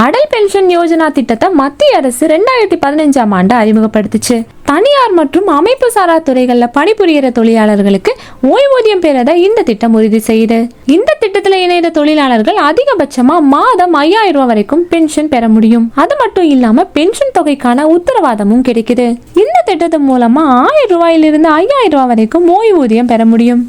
Atal pension Yojana திட்டத்தை மத்திய அரசு 2015ஆம் ஆண்டு அறிமுகப்படுத்துச்சு. தனியார் மற்றும் அமைப்பு சாரா துறைகள்ல பணிபுரிகிற தொழிலாளர்களுக்கு ஓய்வூதியம் பெறத இந்த திட்டம் உறுதி செய்யுது. இந்த திட்டத்துல இணைந்த தொழிலாளர்கள் அதிகபட்சமா மாதம் 5000 ரூபாய் வரைக்கும் பென்ஷன் பெற முடியும். அது மட்டும் இல்லாம பென்ஷன் தொகைக்கான உத்தரவாதமும் கிடைக்குது. இந்த திட்டத்தின் மூலமா 1000 ரூபாயிலிருந்து 5000 ரூபாய் வரைக்கும் ஓய்வூதியம் பெற முடியும்.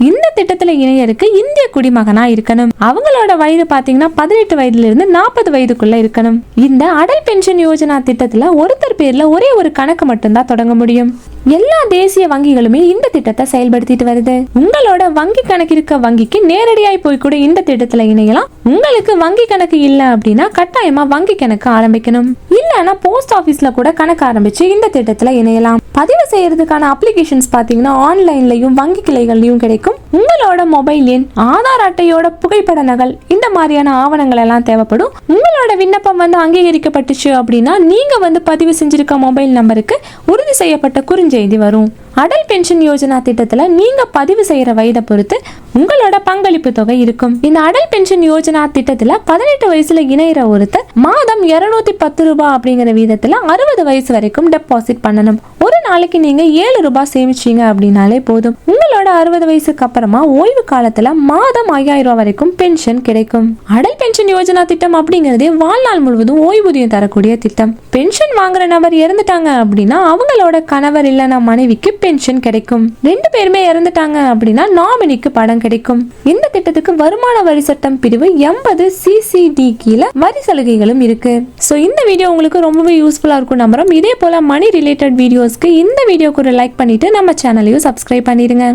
இந்த திட்டத்துல இணையருக்கு இந்திய குடிமகனா இருக்கணும். அவங்களோட வயது பாத்தீங்கன்னா 18 வயதுல இருந்து 40 வயதுக்குள்ள இருக்கணும். இந்த அடல் பென்ஷன் யோஜனா திட்டத்துல ஒருத்தர் பேர்ல ஒரே ஒரு கணக்கு மட்டும்தான் தொடங்க முடியும். எல்லா தேசிய வங்கிகளுமே இந்த திட்டத்தை செயல்படுத்திட்டு வருது. உங்களோட வங்கி கணக்கு இருக்க வங்கிக்கு நேரடியாய் போய் கூட இந்த திட்டத்துல இணையலாம். உங்களுக்கு வங்கி கணக்கு இல்ல அப்படின்னா கட்டாயமா வங்கி கணக்கு ஆரம்பிக்கணும். இல்லன்னா போஸ்ட் ஆபீஸ்ல கூட கணக்கு ஆரம்பிச்சு இந்த திட்டத்துல இணையலாம். பதிவு செய்யறதுக்கான அப்ளிகேஷன்ஸ் பாத்தீங்கன்னா ஆன்லைன்லயும் வங்கி கிளைகள்லயும் கிடைக்கும். உங்களோட மொபைல் எண், ஆதார் அட்டையோட புகைப்பட நகல், இந்த மாதிரியான ஆவணங்கள் எல்லாம் தேவைப்படும். உங்களோட விண்ணப்பம் அங்கீகரிக்கப்பட்டுச்சு அப்படின்னா நீங்க பதிவு செஞ்சிருக்க மொபைல் நம்பருக்கு உறுதி செய்யப்பட்ட குறுஞ்செய்தி வரும். அடல் பென்ஷன் யோஜனா திட்டத்துல நீங்க பதிவு செய்யற வயதை பொறுத்து உங்களோட பங்களிப்பு தொகை இருக்கும். இந்த அடல் பென்ஷன் யோஜனா திட்டத்துல 18 வயசுல இணைகிற ஒருத்தர் மாதம் 210 ரூபாய் அப்படிங்கிற வீதத்துல 60 வயசு வரைக்கும் டெபாசிட் பண்ணணும். ஒரு நாளைக்கு நீங்க 7 ரூபாய் சேமிச்சீங்க அப்படின்னாலே போதும். உங்களோட 60 வயசுக்கு அப்புறமா ஓய்வு காலத்துல மாதம் 5000 ரூபாய் வரைக்கும் பென்ஷன் கிடைக்கும். அடல் பென்ஷன் யோஜனா திட்டம் அப்படிங்கறதே வாழ்நாள் முழுவதும் ஓய்வூதியம் தரக்கூடிய திட்டம். பென்ஷன் வாங்குற நபர் இறந்துட்டாங்க அப்படின்னா அவங்களோட கணவர் இல்லைன்னா மனைவிக்கு பென்ஷன் கிடைக்கும். 2 பேருமே இறந்துட்டாங்க அப்படின்னா நாமினிக்கு பணம் கிடைக்கும். இந்த திட்டத்துக்கு வருமான வரி சட்டம் பிரிவு 80 CCD கீழ வரி சலுகைகளும் இருக்கு. சோ இந்த வீடியோ உங்களுக்கு ரொம்பவே யூஸ்ஃபுல்லா இருக்கும் நம்புறோம். இதே போல மணி ரிலேட்டட் வீடியோஸ்க்கு இந்த வீடியோக்கு ஒரு லைக் பண்ணிட்டு நம்ம சேனலையும் சப்ஸ்கிரைப் பண்ணிடுங்க.